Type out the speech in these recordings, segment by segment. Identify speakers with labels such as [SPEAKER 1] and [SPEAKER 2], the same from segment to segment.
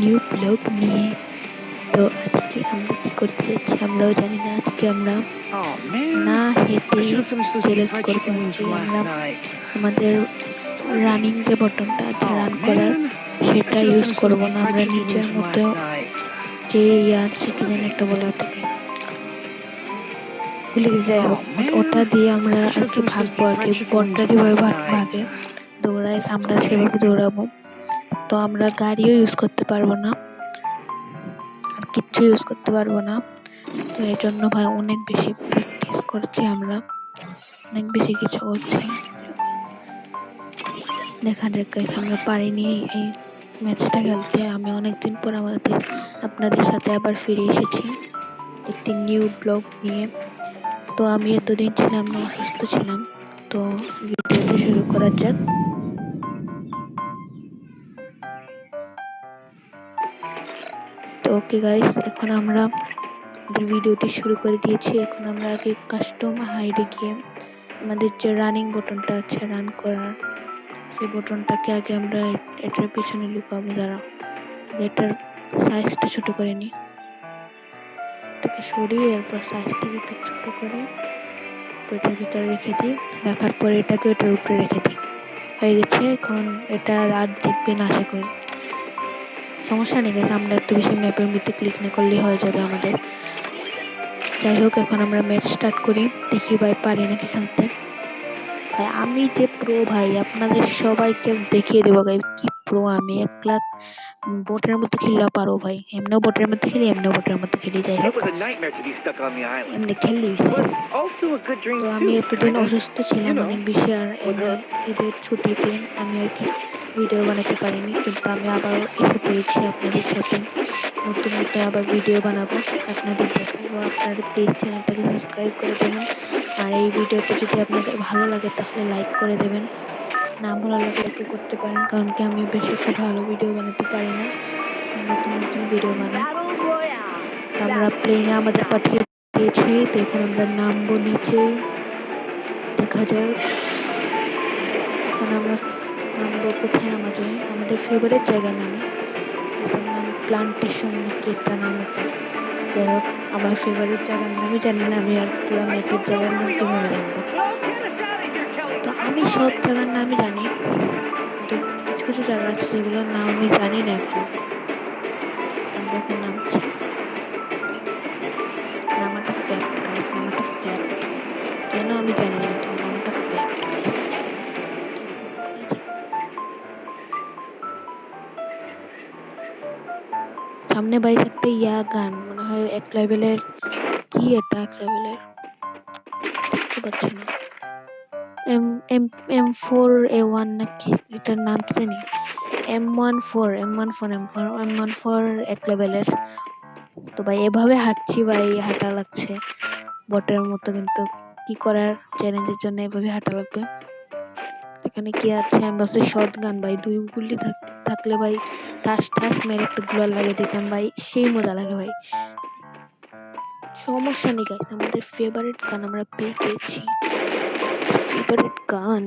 [SPEAKER 1] New blog নিয়ে। তো আজকে আমরা কি করতে যাচ্ছি আমরাও জানি না। আজকে আমরা না হেঁটে চ্যালেঞ্জ করবো। আমরা আমাদের রানিং যে বটনটা আছে রান করার সেটা ইউজ করবো না। আমরা নিজের মতো যে আছে কি যেন একটা বলে ওটাকে ভুলে গেছি, যাই হোক ওটা দিয়ে আমরা আর কি ভাগবো আর কি। বটটা যেভাবে ভাগে দৌড়ায় আমরা সেভাবে দৌড়াবো। তো আমরা গাড়িও ইউজ করতে পারবো না, আর কিচ্ছু ইউজ করতে পারবো না। তো এর জন্য ভাই অনেক বেশি প্র্যাকটিস করছি, আমরা অনেক বেশি কিছু করছি। দেখা যাক গাইস, আমরা পারিনি এই ম্যাচটা খেলতে। আমি অনেকদিন পর আপনাদের সাথে আবার ফিরে এসেছি একটি নিউ ব্লগ নিয়ে। তো আমি এতদিন ছিলাম না, অসুস্থ ছিলাম। তো ভিডিওটা শুরু করা যাক। তো ওকে গাইস, এখন আমরা ভিডিওটি শুরু করে দিয়েছি। এখন আমরা আগে কাস্টম হাইডে গিয়ে আমাদের যে রানিং বটনটা আছে রান করার, সেই বটনটাকে আগে আমরা এটার পিছনে লুকাবো। দ্বারা এটার সাইজটা ছোট করে নিই, এটাকে সরিয়ে এরপর সাইজটাকে একটু ছোট করে এটার ভিতরে রেখে দিই। রাখার পরে এটাকে এটার উপরে রেখে দিই। হয়ে গেছে। এখন এটা আর দেখবেন আশা করি, সমস্যা নেই গেছে। আমরা একটু বেশি ম্যাপের মধ্যে ক্লিক না করলেই হয়ে যাবে আমাদের। যাই হোক, এখন আমরা ম্যাচ স্টার্ট করি, দেখি ভাই পারি নাকি খেলতে। ভাই আমি যে প্রো ভাই, আপনাদের সবাইকে দেখিয়ে দেবো ভাই কি প্রো আমি। 1 লাখ বোটের মধ্যে খেললেও পারো ভাই, এমনিও বোটের মধ্যে খেলি, এমনিও বোটের মধ্যে খেলি। যাই হোক, এমনি খেললি হয়েছে। তো আমি এতদিন অসুস্থ ছিলাম অনেক বেশি, আর এমনি ঈদের ছুটিতে আমি আর কি ভিডিও বানাতে পারিনি। কিন্তু আমি আবার এসে পড়েছি আপনাদের সাথে, নতুন নতুন আবার ভিডিও বানাবো, আপনাদের দেখাবো। আপনারা প্লিজ চ্যানেলটাকে সাবস্ক্রাইব করে দেবেন। আর এই ভিডিওটা যদি আপনাদের ভালো লাগে তাহলে লাইক করে দেবেন, না ভালো লাগলে একটু করতে পারেন, কারণ কি আমি বেশি একটা ভালো ভিডিও বানাতে পারি না, নতুন নতুন ভিডিও বানাই। আমরা প্লেনে আমাদের পাঠিয়ে দিয়েছে। তো এখন আমরা নামবো নিচে, দেখা যাক এখন আমরা নামবো। কোথায় নামা যায়? আমাদের ফেভারিট জায়গা নামে, যেটার নাম প্লান্টেশন নাকি একটা নাম ওটা। যাই হোক, আমার ফেভারিট জায়গার নামই জানি না আমি, আর পুরো ম্যাপের জায়গার নাম কিভাবে জানবো? তো আমি সব জায়গার নামই জানি, কিন্তু কিছু কিছু জায়গা আছে যেগুলোর নাম আমি জানি না এখনো। আমরা এখন নামছি। নামাটা ফ্যাক্ট গাইস, নামাটা ফ্যাক্ট। কেন আমি জানি না, এটা নামাটা ফ্যাক্ট গাইস। সামনে বাইক একটা গান মনে হয় 1 লেভেলের। কি এটা 1 লেভেলের? দেখতে পাচ্ছি না। M4A1 নাকি এটার নাম কি জানি? M14 1 লেভেলের। তো ভাই এভাবে হাঁটছি ভাই, হাঁটা লাগছে বটের মতো, কিন্তু কি করার, চ্যালেঞ্জের জন্য এভাবে হাঁটা লাগবে। এখানে কি আছে? এমবাসের শর্ট গান ভাই, 2 গুলি থাকলে ভাই ঠাস ঠাস মেরে একটা গুলার লাগিয়ে দিতাম ভাই, সেই মজা লাগে ভাই। সমস্যা নেই গাইস, আমাদের ফেভারিট গান আমরা পেয়ে গেছি। ফেভারিট গান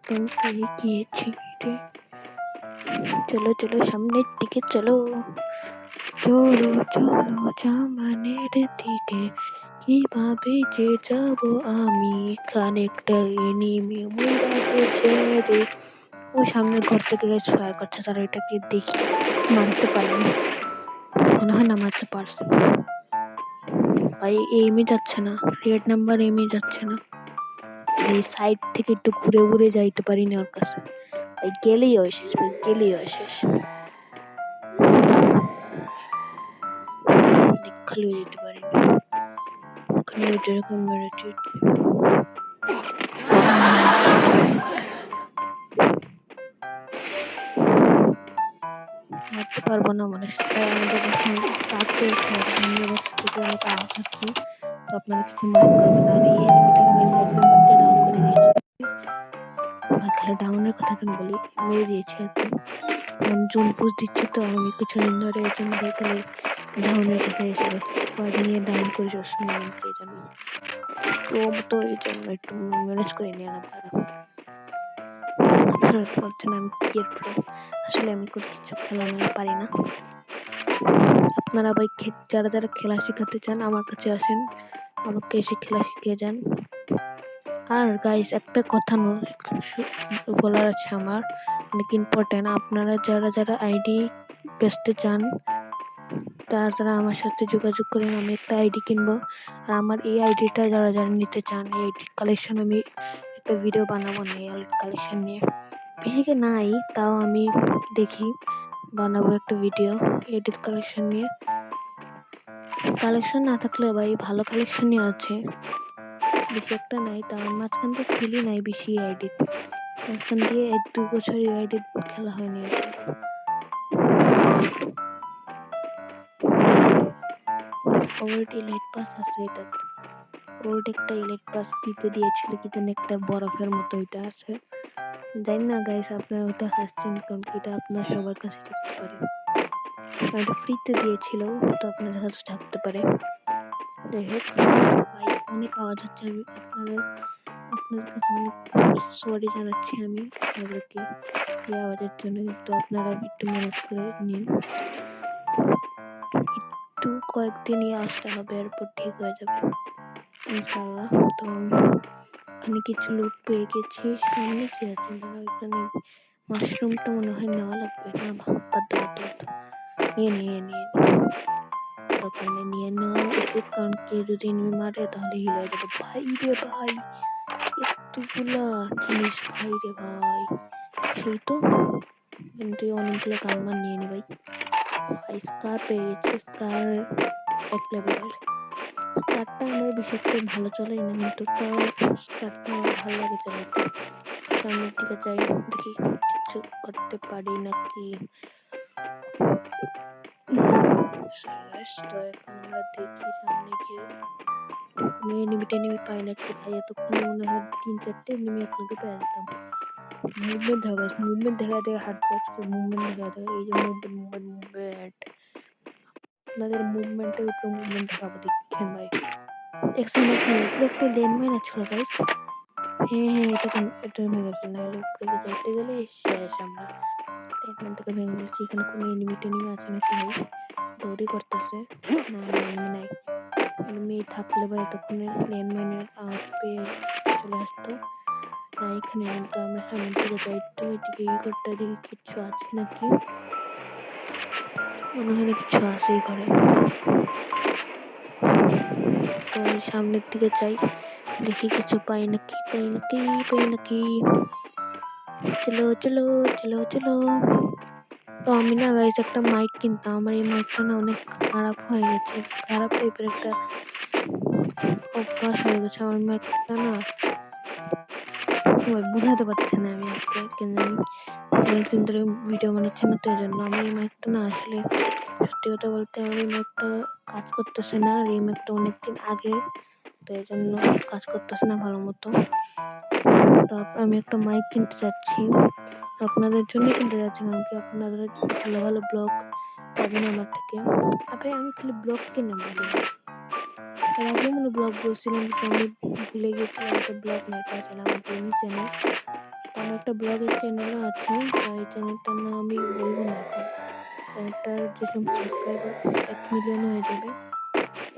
[SPEAKER 1] পেয়ে গিয়েছি রে। চলো চলো সামনের দিকে চলো, চলো চলো জামানের দিকে, কিভাবে যে যাব আমি, এখানে একটা এনিমি মরা গেছে রে। ওই সামনের ঘর থেকে গাইস ফায়ার করছে, তারা এটাকে দেখি মারতে পারেনি, মনে হয় না মারতে পারছে ভাই। এমই যাচ্ছে না, রেড নাম্বার এমই যাচ্ছে না। এই সাইড থেকে একটু ঘুরে ঘুরে যাইতে পারিনি ওর কাছে ভাই, গেলেই হয় শেষ ভাই, গেলেই হয় শেষ। খালি হয়ে যেতে পারিনি, ওখানে যেরকম মেরেছি। মারতে পারবো না মনে হয়, আমাদের এখন কাজ চলছে, অনেক আওয়াজ হচ্ছে। তো আপনারা কিছু মাইন্ড করবেন না। আর এই এনিমিটাকে আমি রেড নাম্বার দিয়ে ডাউন করে দিয়েছি। খালি ডাউনের কথা কেন বলি, মেরে দিয়েছি আর কি। জোন পুশ দিচ্ছে তো আমি কিছুদিন ধরে, এই জন্য খালি ডাউনের কথা এসে গেছে। নিয়ে ডাউন করে সবসময় কে জানি। প্রো তো এই জন্য একটু ম্যানেজ করে নিন আপনারা ভাবছেন আমি কি এর প্রো, আসলে আমি কোনো কিছু খেলা পারি না। আপনারা ভাই যারা যারা খেলা শেখাতে চান আমার কাছে আসেন, আমাকে এসে খেলা শিখিয়ে যান। আর গাইস একটা কথা বলার আছে আমার, অনেক ইম্পর্টেন্ট। আপনারা যারা যারা আইডি বেচতে চান তারা আমার সাথে যোগাযোগ করেন, আমি একটা আইডি কিনবো। আর আমার এই আইডিটা যারা যারা নিতে চান, এই আইডির কালেকশন আমি একটা ভিডিও বানাবো না, এই কালেকশন নিয়ে বেশিকে নাই, তাও আমি দেখি বানাবো একটা ভিডিও এডিট কালেকশন নিয়ে। কালেকশন না থাকলেও ভাই ভালো কালেকশনই আছে, বেশি একটা নাই, তার মাঝখান থেকে খেলি নাই বেশি আইডি, মাঝখান দিয়ে 1-2 বছর আইডি খেলা হয়নি। ওল্ড ইলাইট পাস আছে, এটা ওল্ড একটা ইলাইট পাস ফ্রিতে দিয়েছিল, কি জানি একটা বরফের মতো, ওইটা আছে। জানি না গাইস আপনারা ওটা হাসছেন কারণ কি এটা আপনার সবার কাছে থাকতে পারে, এটা ফ্রিতে দিয়েছিল তো আপনাদের কাছে থাকতে পারে। যাই হোক ভাই অনেক আওয়াজ হচ্ছে, আমি আপনাদের কাছে অনেক সরি জানাচ্ছি আমি আপনাদেরকে এই আওয়াজের জন্য, কিন্তু আপনারা একটু ম্যানেজ করে নিন, একটু কয়েকদিনই আসতে হবে, এরপর ঠিক হয়ে যাবে ইনশাআল্লাহ। তো এখানে কিছু লুট পেয়ে গেছি, সামনে কি আছে দাঁড়া, এখানে মাশরুমটা মনে হয় নেওয়া লাগবে না, বাদ নিয়ে দোকানে নিয়ে নেওয়া উচিত, কারণ কে যদি এনিমি মারে তাহলে হিল হয়ে যাবে। ভাই রে ভাই এতগুলা জিনিস, ভাই রে ভাই সেই তো, কিন্তু অনেকগুলো গানমান নিয়ে নি ভাই। স্কার পেয়ে গেছি, স্কার 1 লেভেলের, স্কারটা আমার বেশি একটা ভালো চলে না, কিন্তু তাও স্কারটা আমার ভালো লাগে চালাতে। সামনের দিকে যাই, দেখি কিছু করতে পারি নাকি। তো এখন আমরা দেখি সামনে গিয়ে কোনো এনিমি পাই নাকি। ভাই এতক্ষণে মনে হয় 3-4টে এনিমি একলগে পেয়ে যেতাম। মুভমেন্ট দেখা হার্ড ওয়ার্ক মুভমেন্ট দেখা এই যে মুভমেন্ট আপনাদের মুভমেন্টের উপর মুভমেন্ট দেখাবো, দেখছেন ভাই। একসাথে একটা ল্যান্ডমাইন আছে গাইস, হ্যাঁ এটা ভেঙে গেছে, নাহলে উপরে যাইতে গেলে শেষ আমরা। ল্যান্ডমাইনটাকে ভেঙে ফেলছি, এখানে কোনো এনিমি আছে নাকি ভাই, দৌড়ি করতেছে, না এনিমি নাই, এনিমি থাকলে ভাই এতক্ষণে ল্যান্ডমাইনের আওয়াজ পেয়ে চলে আসতো না। এখানে তো আমরা সামনের দিকে যাই, তো এদিকে ঘরটা দিকে কিছু আছে নাকি, মনে হয় না কিছু আছে এই ঘরে। তো সামনের দিকে যাই, দেখি কিছু পাই নাকি। চলো চলো চলো চলো। তো আমি না গাইস একটা মাইক কিনতাম, আমার এই মাইকটা না অনেক খারাপ হয়ে গেছে, খারাপ টাইপের একটা অভ্যাস হয়ে গেছে আমার মাইকটা না, বুঝাতে পারছি না আমি আজকে কেন জানি, অনেকদিন ধরে ভিডিও বানাচ্ছি না, তো এই জন্য আমি এই মাইকটা না, আসলে সত্যি কথা বলতে আমার এই মাইকটা কাজ করতেছে না, আর এই মাইকটা অনেকদিন আগে, তো এই জন্য কাজ করতেছে না ভালো মতো। তো আমি একটা মাইক কিনতে চাচ্ছি, আপনাদের জন্য কিনতে যাচ্ছি, কারণ কি আপনারা ভালো ভালো ব্লগ পাবেন আমার থেকে। ভাই আমি খালি ব্লগ কিনে বলি, এর আগে মনে ব্লগ বলছিলাম, কিন্তু আমি ভুলে গেছিলাম একটা ব্লগ নাই, তাছাড়া আমার গেমিং চ্যানেল, আমার একটা ব্লগের চ্যানেলও আছে, তাই চ্যানেলটার নাম আমি বলবো না এখন। চ্যানেলটার যেসব সাবস্ক্রাইবার 1 মিলিয়ন হয়ে যাবে,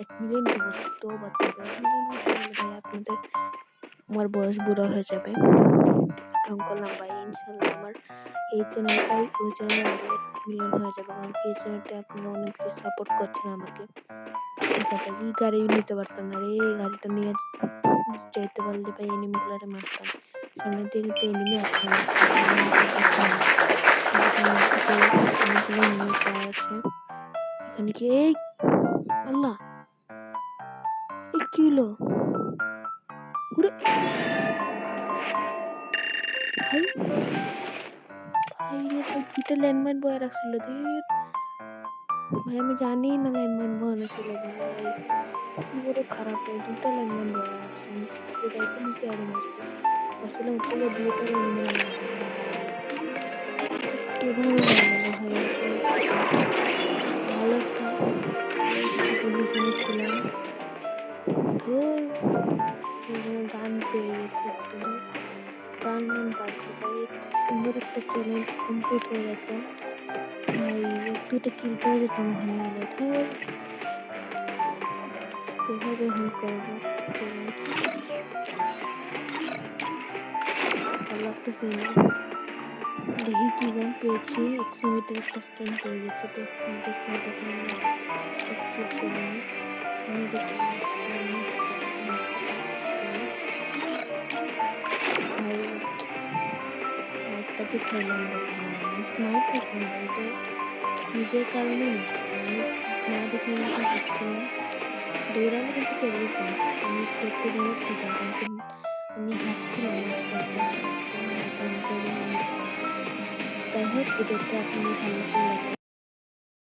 [SPEAKER 1] 1 মিলিয়ন কি বলছি তো বাচ্চা, 1 মিলিয়ন হয়ে গেলে ভাই আপনাদের আমার বয়স বুড়া হয়ে যাবে। ঢং করলাম ভাই, ইনশাল্লাহ আমার এই চ্যানেলটাই ওই চ্যানেল 1 মিলিয়ন হয়ে যাবে, কারণ কি এই চ্যানেলটা আপনারা অনেক কিছু সাপোর্ট করছেন আমাকে। এই গাড়ি নিতে পারতাম না রে, এই গাড়িটা নিয়ে যাইতে পারলে ভাই এনিমিগুলারে মারতাম, সামনের দিকে কিন্তু এনিমি আছে, এখানে কি এই আল্লাহ এই কি হলো ভাই, দুটা ল্যান্ডমাইন বয়ে রাখছিল ভাই, আমি জানি না ল্যান্ডমাইন বয়ানো ছিল ভাই, কি বড় খারাপ ভাই, দুটা ল্যান্ডমাইন বয়ে রাখছি, যাইতে নিচে আরো মারছে, আসলে হচ্ছে দুটার এনিমি ভালো একটা পজিশনে ছিলাম, তো ধুর, এখানে গান পেয়ে গেছি একটা, ধুর, গান বাজছে ভাই, একটু সুন্দর একটা চ্যালেঞ্জ কমপ্লিট হয়ে যেত ভাই, এক দুইটা কিল করে যেতাম ওখানে গেলে, ধুর, কিভাবে এখন করবো চ্যালেঞ্জ, ভালো লাগতেছে না। দেখি কি গান পেয়েছি, এক্সিমিটার একটা স্কিন পেয়ে গেছি, তো এক্সিমিটার স্কিনটা এখন অ্যাক্টিভ করে নিই। আমি দেখি ভাই, মাইকটাকে খাইলাম রে ভাই, মাইর খাইছি না ভাই, এটা নিজের কারণে হচ্ছে, আমি না দেখে মতো হচ্ছিলাম, দৌড়ানো কিন্তু পেরে যেতাম, আমি একটু ড্যামেজ খেতাম, কিন্তু আমি হাঁটছিলাম আস্তে আস্তে আস্তে আস্তে, যাই হোক ভিডিওটা আপনাদের ভালো লাগলে